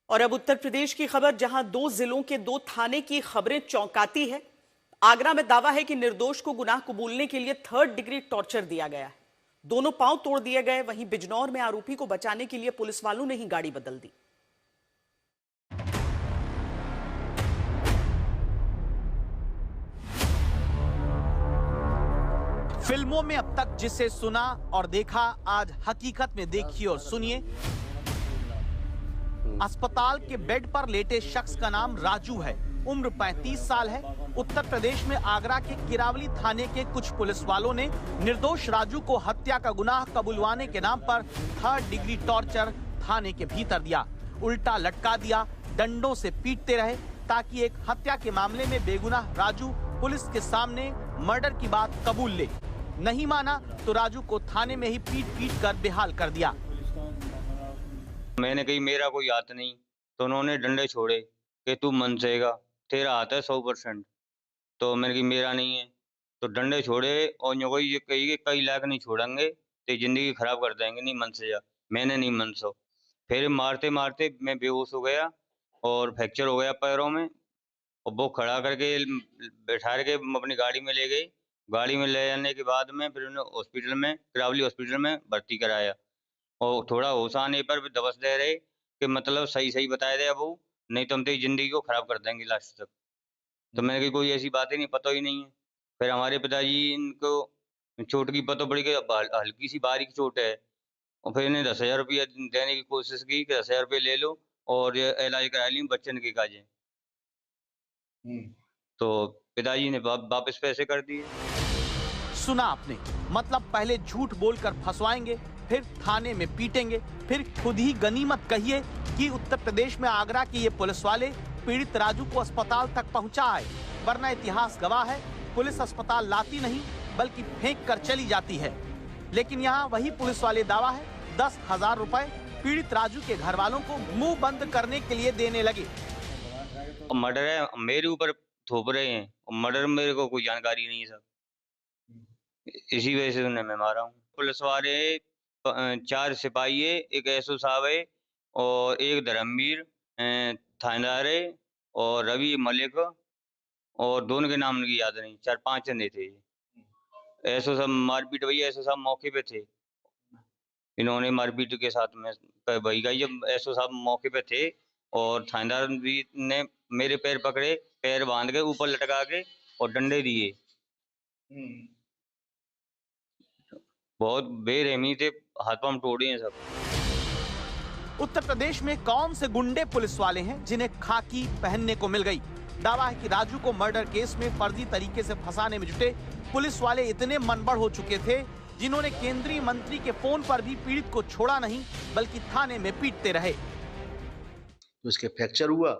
और अब उत्तर प्रदेश की खबर, जहां 2 जिलों के 2 थाने की खबरें चौंकाती है। आगरा में दावा है कि निर्दोष को गुनाह कबूलने के लिए 3rd डिग्री टॉर्चर दिया गया है। दोनों पांव तोड़ दिए गए। वहीं बिजनौर में आरोपी को बचाने के लिए पुलिस वालों ने ही गाड़ी बदल दी। फिल्मों में अब तक जिसे सुना और देखा, आज हकीकत में देखिए और सुनिए। अस्पताल के बेड पर लेटे शख्स का नाम राजू है। उम्र 35 साल है। उत्तर प्रदेश में आगरा के किरावली थाने के कुछ पुलिस वालों ने निर्दोष राजू को हत्या का गुनाह कबूलवाने के नाम पर 3rd डिग्री टॉर्चर थाने के भीतर दिया। उल्टा लटका दिया, डंडों से पीटते रहे ताकि एक हत्या के मामले में बेगुनाह राजू पुलिस के सामने मर्डर की बात कबूल ले। नहीं माना तो राजू को थाने में ही पीट पीट कर बेहाल कर दिया। मैंने कही मेरा कोई हाथ नहीं, तो उन्होंने डंडे छोड़े कि तू मनसेगा, तेरा हाथ है 100%। तो मैंने कही मेरा नहीं है, तो डंडे छोड़े और यूं ये कही कि कई लाख नहीं छोड़ेंगे, तो जिंदगी खराब कर देंगे, नहीं मनसे जा। मैंने नहीं मनसो। फिर मारते मारते मैं बेहोश हो गया और फ्रैक्चर हो गया पैरों में, और वो खड़ा करके बैठा के अपनी गाड़ी में ले गई। गाड़ी में ले जाने के बाद में फिर उन्हें हॉस्पिटल में, किरावली हॉस्पिटल में भर्ती कराया। और थोड़ा होश आने पर भी दबस दे रहे कि मतलब सही सही बताया दे अब, नहीं तो हम तेरी जिंदगी को खराब कर देंगे लास्ट तक। तो मैंने कहा कोई ऐसी बात ही नहीं, पता ही नहीं है। फिर हमारे पिताजी इनको चोट की पता पड़ी कि हल्की सी बारीक चोट है, और फिर इन्हें 10,000 रुपया देने की कोशिश की कि 10,000 रुपये ले लो और ये इलाज करा ली बच्चन के काजे। तो पिताजी ने वापस पैसे कर दिए। सुना आपने, मतलब पहले झूठ बोलकर फंसवाएंगे, फिर थाने में पीटेंगे, फिर खुद ही गनीमत कहिए कि उत्तर प्रदेश में आगरा के ये पुलिस वाले पीड़ित राजू को अस्पताल तक पहुंचाए। वरना इतिहास गवाह है, पुलिस अस्पताल लाती नहीं बल्कि फेंक कर चली जाती है। लेकिन यहाँ वही पुलिस वाले दावा है 10,000 रुपए पीड़ित राजू के घर वालों को मुंह बंद करने के लिए देने लगे। मर्डर है, मेरे ऊपर थोप रहे हैं, और मर्डर मेरे को कोई जानकारी नहीं है सर। इसी वजह से उन्हें मैं मारा हूँ। पुलिस वाले 4 सिपाही है, एक एसओ साहब है और एक धर्मवीर थानेदार है और रवि मलिक, और दोनों के नाम मुझे याद नहीं, 4-5 जने थे। एसओ साहब मारपीट वही, एसओ साहब मौके पे थे। इन्होंने मारपीट के साथ में वही गई, जब एसओ साहब मौके पे थे और थानेदार भी ने मेरे पैर पकड़े, पैर बांध के ऊपर लटका के और डंडे दिए। बहुत बेरहमी थे, हाथ पांव तोड़े हैं सब। उत्तर प्रदेश में कौन से गुंडे पुलिस वाले हैं जिन्हें खाकी पहनने को मिल गई? दावा है कि राजू को मर्डर केस में फर्जी तरीके से फंसाने में जुटे पुलिस वाले इतने मनबड़ हो चुके थे, जिन्होंने केंद्रीय मंत्री के फोन पर भी पीड़ित को छोड़ा नहीं बल्कि थाने में पीटते रहे। तो इसके फ्रैक्चर हुआ,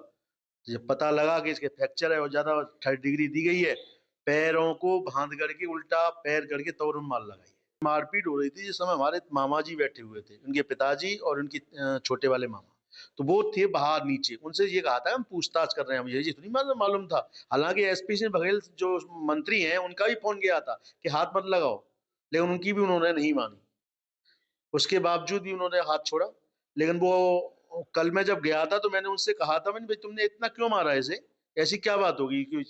जब पता लगा कि इसके फ्रैक्चर है और ज्यादा 3rd डिग्री दी गई है, पैरों को बांध करके उल्टा पैर करके तोरन मार लगाई। मारपीट हो रही थी जिस समय हमारे मामा जी बैठे हुए थे, उनके पिताजी और उनकी छोटे वाले मामा, तो वो थे बाहर नीचे। उनसे ये कहा था हम पूछताछ कर रहे हैं, मुझे ये तो नहीं मालूम था। हालांकि एसपी सिंह बघेल जो मंत्री हैं उनका भी फोन गया था कि हाथ मत लगाओ, लेकिन उनकी भी उन्होंने नहीं मानी। उसके बावजूद भी उन्होंने हाथ छोड़ा। लेकिन वो कल मैं जब गया था तो मैंने उनसे कहा था, मैंने भाई तुमने इतना क्यों मारा इसे, ऐसी क्या बात होगी कि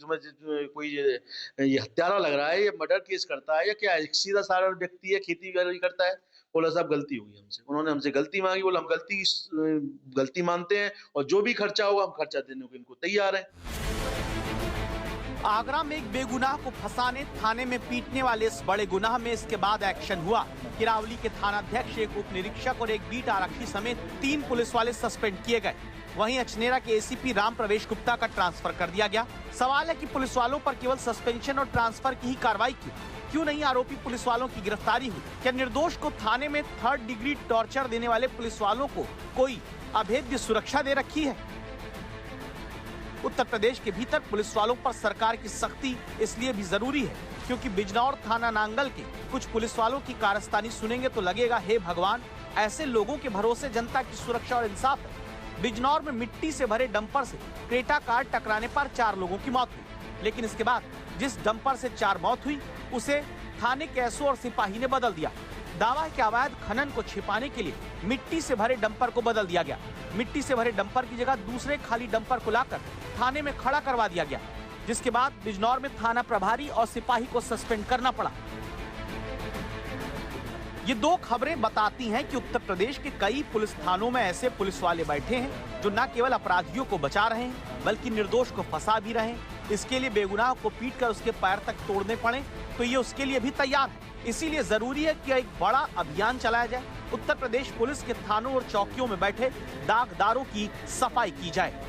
कोई ये हत्यारा लग रहा है, ये मर्डर केस करता है या क्या है, सीधा साधा व्यक्ति है, खेती वगैरह करता है। बोला साहब गलती हुई हमसे, उन्होंने हमसे गलती मांगी। बोला हम गलती मानते हैं और जो भी खर्चा होगा हम खर्चा देने को इनको तैयार है। आगरा में एक बेगुनाह को फंसाने, थाने में पीटने वाले इस बड़े गुनाह में इसके बाद एक्शन हुआ। किरावली के थानाध्यक्ष, एक उप निरीक्षक और एक बीट आरक्षी समेत 3 पुलिस वाले सस्पेंड किए गए। वहीं अचनेरा के एसीपी राम प्रवेश गुप्ता का ट्रांसफर कर दिया गया। सवाल है कि पुलिस वालों पर केवल सस्पेंशन और ट्रांसफर की ही कार्रवाई की, क्यों नहीं आरोपी पुलिस वालों की गिरफ्तारी हुई? क्या निर्दोष को थाने में 3rd डिग्री टॉर्चर देने वाले पुलिस वालों को कोई अभेद्य सुरक्षा दे रखी है? उत्तर प्रदेश के भीतर पुलिस वालों पर सरकार की सख्ती इसलिए भी जरूरी है क्योंकि बिजनौर थाना नांगल के कुछ पुलिस वालों की कारस्तानी सुनेंगे तो लगेगा हे भगवान, ऐसे लोगों के भरोसे जनता की सुरक्षा और इंसाफ है। बिजनौर में मिट्टी से भरे डंपर से क्रेटा कार टकराने पर 4 लोगों की मौत हुई, लेकिन इसके बाद जिस डंपर से 4 मौत हुई उसे थाने के एसओ और सिपाही ने बदल दिया। दावा है कि अवैध खनन को छिपाने के लिए मिट्टी से भरे डंपर को बदल दिया गया। मिट्टी से भरे डंपर की जगह दूसरे खाली डंपर को लाकर थाने में खड़ा करवा दिया गया, जिसके बाद बिजनौर में थाना प्रभारी और सिपाही को सस्पेंड करना पड़ा। ये दो खबरें बताती हैं कि उत्तर प्रदेश के कई पुलिस थानों में ऐसे पुलिस वाले बैठे हैं जो न केवल अपराधियों को बचा रहे हैं बल्कि निर्दोष को फंसा भी रहे हैं। इसके लिए बेगुनाह को पीटकर उसके पैर तक तोड़ने पड़े तो ये उसके लिए भी तैयार है। इसीलिए जरूरी है कि एक बड़ा अभियान चलाया जाए। उत्तर प्रदेश पुलिस के थानों और चौकियों में बैठे दागदारों की सफाई की जाए।